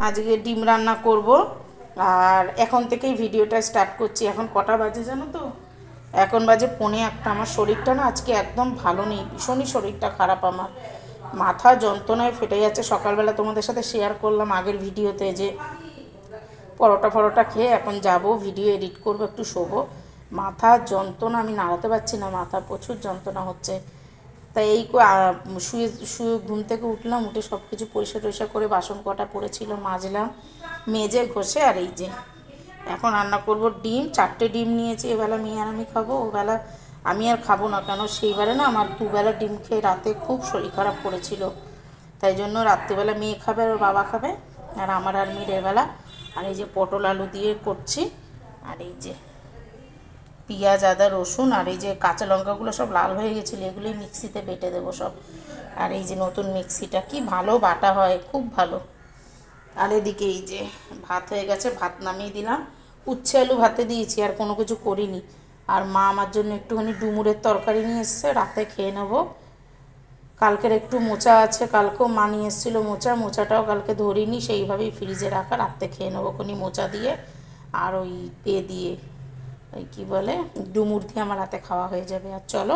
আজকে ডিম রান্না করব। আর এখন থেকেই ভিডিওটা স্টার্ট করছি। এখন কটা বাজে জানো তো? এখন বাজে 1:45। আমার শরীরটা না আজকে একদম ভালো নেই, ভীষণই শরীরটা খারাপ। আমার মাথা যন্ত্রণায় ফেটে যাচ্ছে। সকালবেলা তোমাদের সাথে শেয়ার করলাম আগের ভিডিওতে যে পরোটা খেয়ে এখন যাব ভিডিও এডিট করব, একটু শোবো। মাথা যন্ত্রণা, আমি নাড়াতে পারছি না, মাথা প্রচুর যন্ত্রণা হচ্ছে। তাই এই শুয়ে শুয়ে ঘুম থেকে উঠলাম, উঠে সব কিছু পরিষ্কার টরিষ্কার করে বাসন কটা পড়েছিল মাজলাম, মেজে ঘষে। আর এই যে এখন রান্না করব ডিম। 4টে ডিম নিয়েছি। এবেলা মেয়ে আর আমি খাবো, ওবেলা আমি আর খাবো না। কেন সেইবারে না আমার দুবেলা ডিম খেয়ে রাতে খুব শরীর খারাপ করেছিল। তাই জন্য রাত্রিবেলা মেয়ে খাবে আর ওর বাবা খাবে, আর আমার আর মেয়ের এবেলা। আর এই যে পটল আলু দিয়ে করছি। আর এই যে পেঁয়াজ আদা রসুন আর এই যে কাঁচা লঙ্কাগুলো সব লাল হয়ে গেছিলো, এগুলোই মিক্সিতে বেটে দেবো সব। আর এই যে নতুন মিক্সিটা, কি ভালো বাটা হয়, খুব ভালো। আর এদিকে এই যে ভাত হয়ে গেছে, ভাত নামিয়ে দিলাম। উচ্ছে আলু ভাতে দিয়েছি, আর কোনো কিছু করিনি। আর মা আমার জন্য একটুখানি ডুমুরের তরকারি নিয়ে এসছে, রাতে খেয়ে নেবো। কালকের একটু মোচা আছে, কালকেও মা নিয়ে এসেছিলো মোচাটাও কালকে ধরিনি, সেইভাবেই ফ্রিজে রাখা, রাতে খেয়ে নেবো কোনি মোচা দিয়ে। আর ওই দিয়ে ওই কী বলে ডুমুর দিয়ে আমার রাতে খাওয়া হয়ে যাবে। আর চলো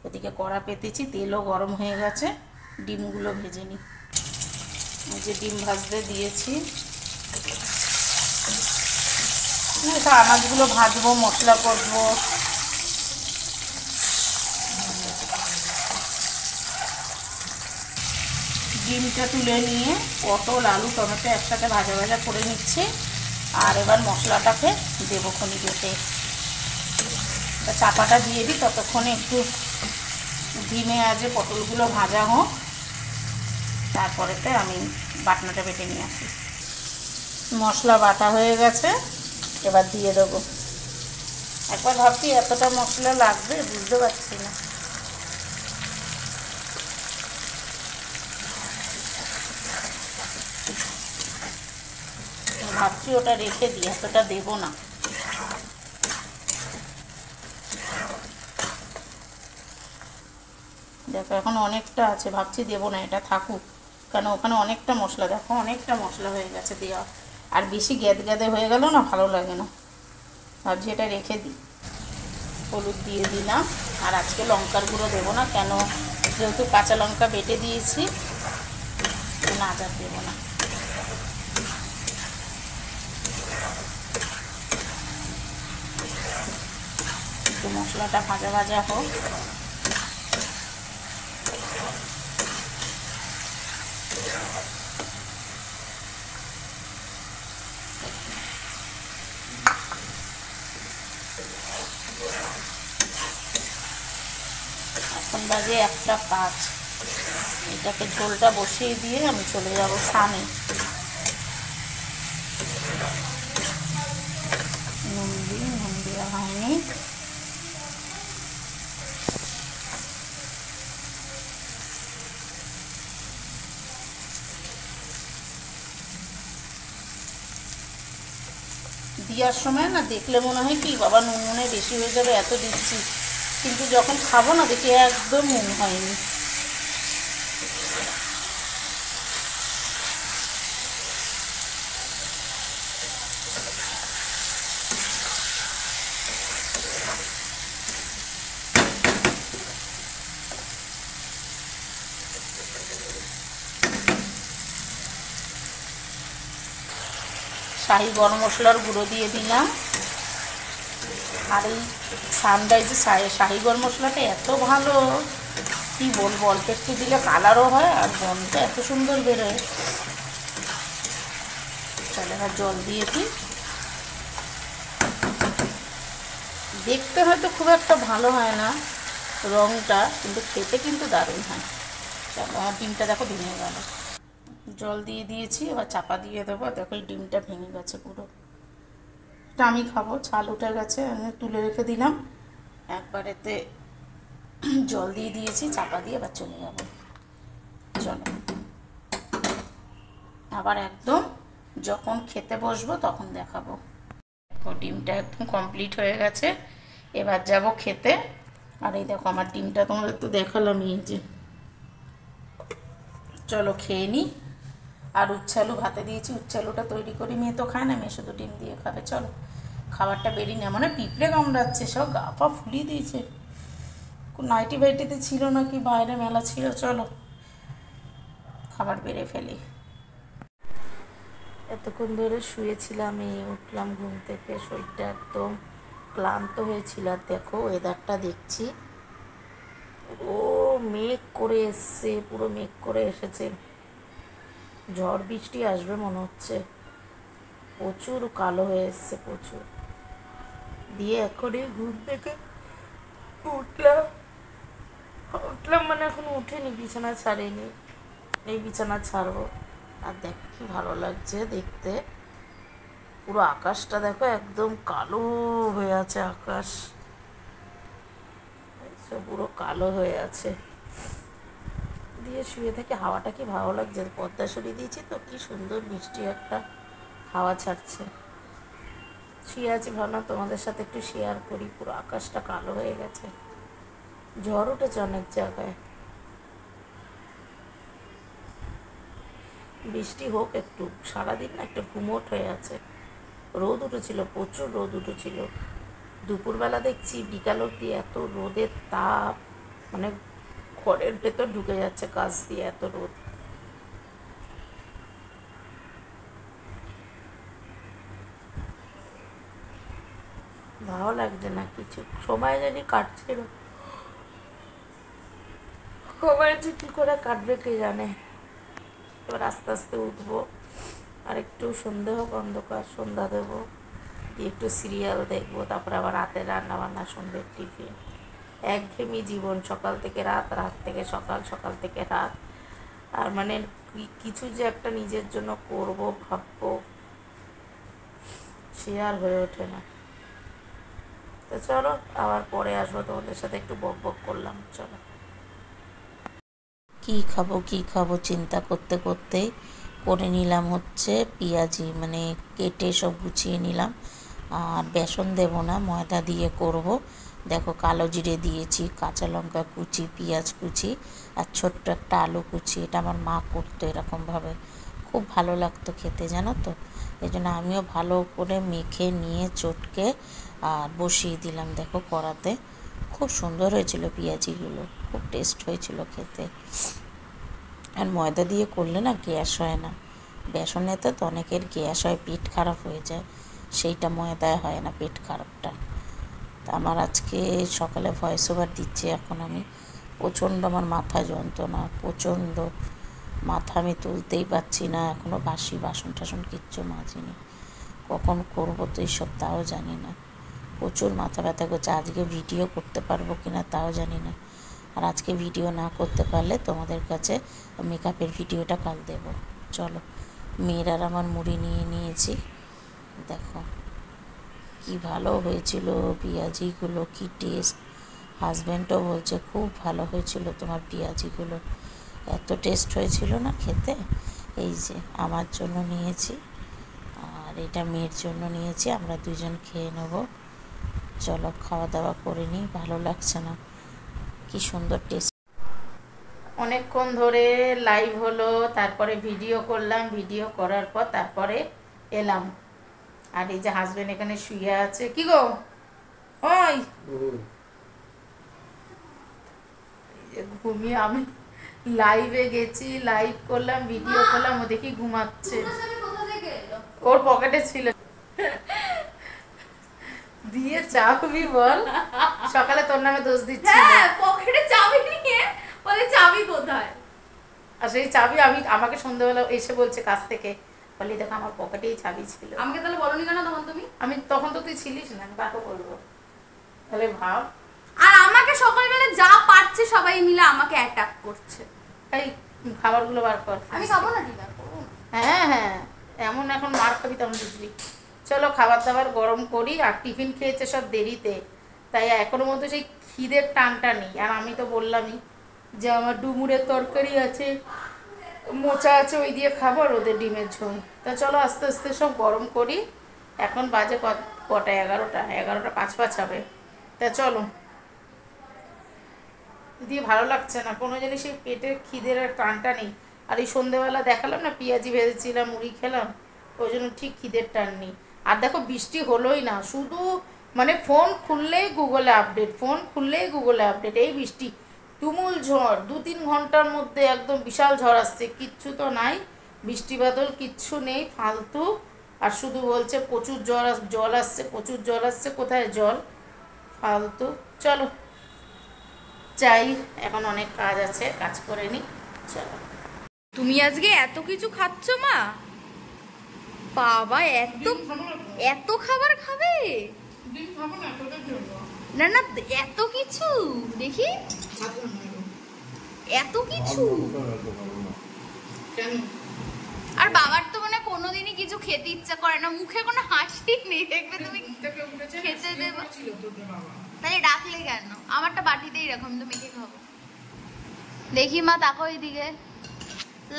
ওদিকে কড়া পেতেছি, তেলও গরম হয়ে গেছে, ডিমগুলো ভেজে নিই। এই যে ডিম ভাজতে দিয়েছি, এটা আনাজগুলো ভাজবো, মশলা করবো। ডিমটা তুলে নিয়ে পটল আলু টমেটো একসাথে ভাজা ভাজা করে নিচ্ছি। আর এবার মশলাটাকে দেবো খনি বেটে, চাপাটা দিয়ে দিই, ততক্ষণে একটু ধিমে আজে পটলগুলো ভাজা হোক, তারপরেতে আমি বাটনাটা বেটে নিয়ে আসি। মশলা বাটা হয়ে গেছে, এবার দিয়ে দেবো। একবার ভাবছি এতটা মশলা লাগবে, বুঝতে পারছি না। ভাবছি ওটা রেখে দিই, এতটা দেবো না। দেখো এখন অনেকটা আছে, ভাবছি দেবো না, এটা থাকুক। কেন ওখানে অনেকটা মশলা, দেখো অনেকটা মশলা হয়ে গেছে দেওয়া। আর বেশি গ্যাদে হয়ে গেল না, ভালো লাগে না, ভাবছি এটা রেখে দিই। হলুদ দিয়ে দিলাম। আর আজকে লঙ্কার গুঁড়ো দেবো না, কেন যেহেতু কাঁচা লঙ্কা বেটে দিয়েছি, না আদা দেবো না। একটু মশলাটা ভাজা ভাজা হোক। এখন বাজে 1:05। এটাকে ঝোলটা বসিয়ে দিয়ে আমি চলে যাব স্নানে। নুন দেওয়া হয়নি। দেওয়ার সময় না দেখলে মনে হয় কি বাবা নুন মনে বেশি হয়ে যাবে, এত দিচ্ছি, কিন্তু যখন খাবো না দেখি একদম নুন হয়নি। শাহি গরম মশলার গুঁড়ো দিয়ে দিলাম। আর এই সানরাইজে শাহি গরম মশলাটা এত ভালো, কি বলবো, অল্প একটু দিলে কালারও হয় আর গন্ধটা এত সুন্দর বেরোয়। তাহলে এবার জল দিয়ে দিই। দেখতে হয়তো খুব একটা ভালো হয় না রঙটা, কিন্তু খেতে কিন্তু দারুণ হয়। চলো আমার ডিমটা দেখো ভেঙে গেল। জল দিয়ে দিয়েছি, এবার চাপা দিয়ে দেবো। দেখো এই ডিমটা ভেঙে গেছে পুরো। এটা আমি খাবো, ছাল উঠে গেছে, আমি তুলে রেখে দিলাম। একবারেতে জল দিয়ে দিয়েছি, চাপা দিয়ে এবার চলে যাবো। চলো আবার একদম যখন খেতে বসবো তখন দেখাবো। ডিমটা একদম কমপ্লিট হয়ে গেছে, এবার যাব খেতে। আর এই দেখো আমার ডিমটা তোমাদের তো দেখালাম, এই যে। চলো খেয়ে নিই। আর উচ্ছে আলু ভাতে দিয়েছি। উচ্ছে আলুটা তৈরি করি, মেয়ে তো খায় না, মেয়ে শুধু ডিম দিয়ে খাবে। চলো খাবারটা বেরিয়ে নেয়, মানে পিঁপড়ে কামড়াচ্ছে, সব গা পা ফুলিয়ে দিয়েছে। নাইটি বাইটিতে ছিল নাকি বাইরে মেলা ছিল। চলো খাবার বেড়ে ফেলি। এতক্ষণ ধরে শুয়েছিলাম, এই উঠলাম ঘুম থেকে, শরীরটা একদম ক্লান্ত হয়েছিল। আর দেখো ওয়েদারটা দেখছি, ও মেঘ করে এসছে, পুরো মেঘ করে এসেছে, ঝড় বৃষ্টি আসবে মনে হচ্ছে। প্রচুর কালো হয়ে এসছে, প্রচুর। দিয়ে এখনই ঘুম থেকে উঠলাম। মানে এখন উঠেনি, বিছানা ছাড়িনি, এই বিছানা ছাড়বো। আর দেখো কি ভালো লাগছে দেখতে, পুরো আকাশটা দেখো একদম কালো হয়ে আছে, আকাশ পুরো কালো হয়ে আছে। দিয়ে শুয়ে থেকে হাওয়াটা কি ভালো লাগছে, পর্দা সরিয়ে দিয়েছি তো, কি সুন্দর মিষ্টি একটা হাওয়া ছাড়ছে। শুয়ে আছি, ভাবলাম তোমাদের সাথে একটু শেয়ার করি। পুরো আকাশটা কালো হয়ে গেছে, ঝড় উঠেছে অনেক জায়গায়। বৃষ্টি হোক একটু, সারাদিন না একটা গুমোট হয়ে আছে। রোদ উঠেছিল, প্রচুর রোদ উঠেছিল। দুপুরবেলা দেখছি বিকাল অবধি এত রোদের তাপ, মানে ঘরের ভেতর ঢুকে যাচ্ছে কাছ দিয়ে, এত রোদ। ভালো লাগছে না কিছু, সময় জানি কাটছে না, সময় যে কী করে কাটবে কে জানে। এবার আস্তে আস্তে উঠবো, আর একটু সন্ধে হোক, অন্ধকার, সন্ধ্যা দেবো, দিয়ে একটু সিরিয়াল দেখবো, তারপরে আবার রাতে রান্না বান্না, সন্ধ্যের টিফিন। একঘেয়েমি জীবন, সকাল থেকে রাত, রাত থেকে সকাল, সকাল থেকে রাত। আর মানে কিছু যে একটা নিজের জন্য করবো ভাববো, সে আর হয়ে ওঠে না। তো চলো আবার পরে আসবো, তোমাদের সাথে একটু বক বক করলাম। চলো কী খাবো চিন্তা করতে করতেই করে নিলাম হচ্ছে পেঁয়াজি, মানে কেটে সব গুছিয়ে নিলাম। আর বেসন দেবো না, ময়দা দিয়ে করব। দেখো কালো জিরে দিয়েছি, কাঁচা লঙ্কা কুচি, পেঁয়াজ কুচি, আর ছোট্ট একটা আলু কুচি। এটা আমার মা করতো এরকমভাবে, খুব ভালো লাগতো খেতে, জানো তো। এই জন্য আমিও ভালো করে মেখে নিয়ে চটকে আর বসিয়ে দিলাম। দেখো কড়াতে খুব সুন্দর হয়েছিল পেঁয়াজিগুলো, খুব টেস্ট হয়েছিল খেতে। আর ময়দা দিয়ে করলে না গ্যাস হয় না, বেসনেতে তো অনেকের গ্যাস হয়, পেট খারাপ হয়ে যায়, সেইটা ময়দায় হয় না পেট খারাপটা। তা আমার আজকে সকালে ভয়েস ওভার দিচ্ছি এখন আমি, প্রচণ্ড আমার মাথা যন্ত্রণা, প্রচণ্ড মাথা, আমি তুলতেই পারছি না। এখনও বাসি বাসন টাসন কিচ্ছু মাজিনি, কখন করবো তো এইসব তাও জানি না। প্রচুর মাথা ব্যথা করছে, আজকে ভিডিও করতে পারবো কি না তাও জানি না। আর আজকে ভিডিও না করতে পারলে তোমাদের কাছে মেকআপের ভিডিওটা কাল দেব। চলো মেয়ের আর আমার মুড়ি নিয়ে নিয়েছি, দেখো কি ভালো হয়েছিল পেঁয়াজিগুলো, কি টেস্ট। হাজব্যান্ডও বলছে খুব ভালো হয়েছিল তোমার পেঁয়াজিগুলো, এত টেস্ট হয়েছিল না খেতে। এই যে আমার জন্য নিয়েছি, আর এটা মেয়ের জন্য নিয়েছি, আমরা দুজন খেয়ে নেব। চলো খাওয়া দাওয়া করে নিই, ভালো লাগছে না, কি সুন্দর টেস্ট। অনেকক্ষণ ধরে লাইভ হলো, তারপরে ভিডিও করলাম, ভিডিও করার পর তারপরে এলাম। আর এই যে হাজবেন্ড এখানে শুয়ে আছে। কি গো ওই ঘুমিয়ে, আমি লাইভে গেছি, লাইভ করলাম, ভিডিও করলাম, ও দেখি ঘুমাচ্ছে, ওর পকেটে ছিল। দিয়ে চাবি বল, সকালে তোর নামে দোষ দিচ্ছি। হ্যাঁ পকেটে চাবি নিয়ে বলে চাবি কোথায়, আর সেই চাবি আমি, আমাকে সন্ধ্যাবেলা এসে বলছে কাছ থেকে, বলি দেখো আমার পকেটেই চাবি ছিল। আমাকে তাহলে বলনি কেন তখন তুমি? আমি তখন তো তুই ছিলিস না, কাকে বলবো তাহলে ভাব। আর আমাকে সকালবেলা যা পারছে সবাই মিলে আমাকে অ্যাটাক করছে। এই খাবারগুলো বার কর। আমি খাবো না, ডিনার করবো না। হ্যাঁ হ্যাঁ, এমন এখন মার খাবি তখন বুঝবি। চলো খাবার দাবার গরম করি। আর টিফিন খেয়েছে সব দেরিতে, তাই এখনো মধ্যে সেই খিদের টানটা নেই। আর আমি তো বললামই যে আমার ডুমুরের তরকারি আছে, মোচা আছে, ওই দিয়ে খাবো, আর ওদের ডিমের ঝোল। তা চলো আস্তে আস্তে সব গরম করি। এখন বাজে কটা, 11টা 5 হবে। তা চলো, দিয়ে ভালো লাগছে না কোনো জিনিসই, পেটের খিদের আর টানটা নেই। আর এই সন্ধেবেলা দেখালাম না পেঁয়াজি ভেজেছিলাম, মুড়ি খেলাম, ওই জন্য ঠিক খিদের টান নেই। আর দেখো বৃষ্টি হলোই না, শুধু মানে ফোন খুললেই গুগলে আপডেট, ফোন খুললেই গুগলে আপডেট। এই বৃষ্টি তুমুল ঝড়, 2-3 ঘন্টার মধ্যে একদম বিশাল ঝড় আসছে, কিচ্ছু তো নাই, বৃষ্টি বাদল কিচ্ছু নেই, ফালতু। আর শুধু বলছে প্রচুর জল আসছে, প্রচুর জল আসছে, কোথায় জল, ফালতু। চলো যাই, এখন অনেক কাজ আছে, কাজ করে নি, চলো। তুমি আজকে এত কিছু খাচ্ছ মা? বাবা এত এত খাবার খাবে? না না, এত কিছু দেখি, এত কিছু। আর বাবার তো মানে কোনোদিনই কিছু খেতে ইচ্ছা করে না, মুখে কোনো হাসি নেই, দেখবে তুমি খেতে দেবো তাহলে ডাকলে কেন? আমারটা বাটিতেই রাখো, আমি তো মেখে খাবো। দেখি মা, তাকাও এইদিকে,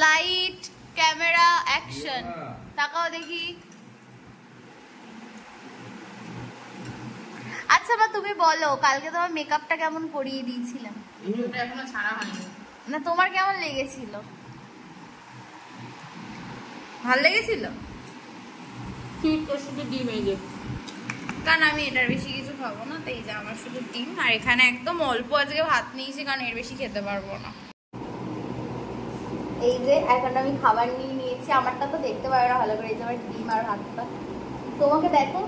লাইট ক্যামেরা অ্যাকশন, তাকাও দেখি। আচ্ছা মা তুমি বলো, কালকে তোমার মেকআপটা কেমন করিয়ে দিয়েছিলাম? এখনো ছাড়া হয়নি। না তোমার কেমন লেগেছিল? ভালো লেগেছিল? তুই তো শুধু ডিম এই যে, কারণ আমি এটার বেশি কিছু খাবো না, তাই যে আমার শুধু ডিম, আর এখানে একদম অল্প আজকে ভাত নিয়েছি, কারণ এর বেশি খেতে পারবো না। এই যে এখন আমি খাবার নিয়ে নিয়েছি, আমারটা তো দেখতে পারো না ভালো করে, এই যে আমার ডিম আর ভাতটা, তোমাকে দেখো,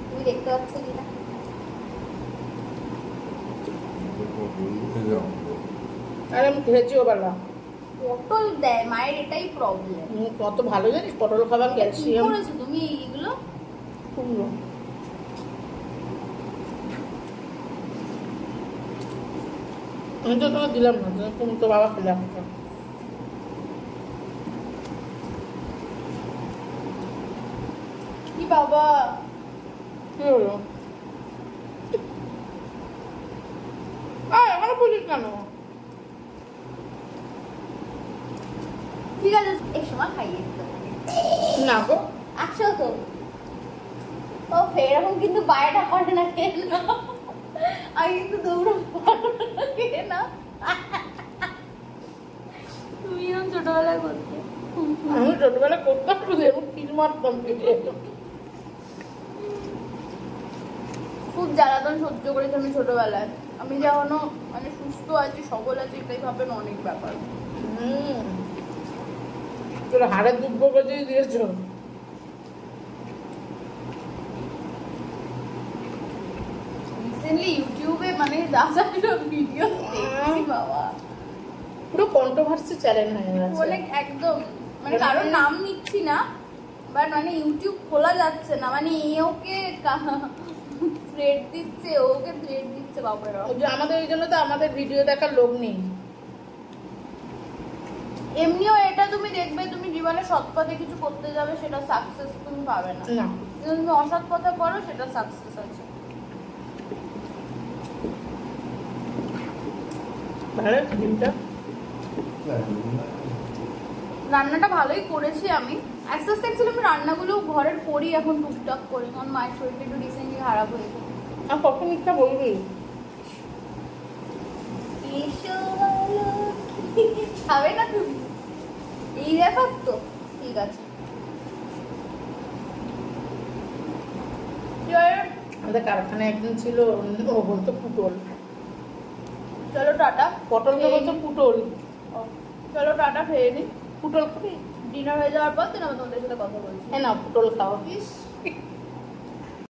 তুমি দেখতে পাচ্ছ কিনা? আর আমি খেয়েছিও বেলা। পটল দেয় মায়ের, এটাই প্রবলেম। কত ভালো জানিস পটল খাবার, ক্যালসিয়াম। কি করেছো তুমি এইগুলো? কুমড়ো আমি তো তোমাকে দিলাম না, তুমি তো বাবা খেলে একটা। কি বাবা, কি হলো? এখনো বুঝিস কেন? ঠিক আছে এক সময় খাইয়ে দিতে না গো, আসো তো। ও এরকম কিন্তু বাইরেটা করে না, কেন আমি কিন্তু দৌড়াবো না, তুমি এরকম ছোটবেলায় করতে। আমি ছোটবেলা করতাম, তিল মারতাম পেটে। খুব জ্বালাতন সহ্য করেছি আমি ছোটবেলায়, আমি যখনও মানে সুস্থ আছি, সবল আছি, এটাই ভাবেন অনেক ব্যাপার। তোর হাড়ে দুব্ব গজিয়ে দিয়েছ। রিসেন্টলি ইউটিউবে মানে ভিডিও দেখছি বাবা, পুরো কন্ট্রোভার্সি চ্যানেল হয়ে গেছে। অনেক একদম মানে কারোর নাম নিচ্ছি না, বাট মানে ইউটিউব খোলা যাচ্ছে না, মানে ওকে থ্রেড দিচ্ছে, ওকে থ্রেড দিচ্ছে বাবারা। আমাদের এই জন্য তো আমাদের ভিডিও দেখার লোক নেই। এমনিও এটা তুমি দেখবে, তুমি জীবনে সৎ পথে কিছু করতে যাবে, সেটা সাকসেস তুমি পাবে না, তুমি অসৎ পথে করো, সেটা সাকসেস আছে। ভালো ডিমটা, রান্নাটা ভালোই করেছি আমি, আস্তে আস্তে অ্যাকচুয়ালি আমি রান্নাগুলো ঘরের করি এখন টুকটাক করে, কারণ মায়ের শরীরটা একটু রিসেন্টলি খারাপ হয়েছে। আর কখন ইচ্ছা বলবি? খাবে না তুমি এই ব্যাপার তো, ঠিক আছে। আমাদের কারখানায় একদিন ছিল, ও বলতো পুটল, চলো টাটা। পটলকে বলতো পুটল। চলো টাটা, খেয়ে নি, পুটল খাবি? ডিনার হয়ে যাওয়ার পর তুমি তোমাদের সাথে কথা বলছি। হ্যাঁ না, পুটল খাওয়া।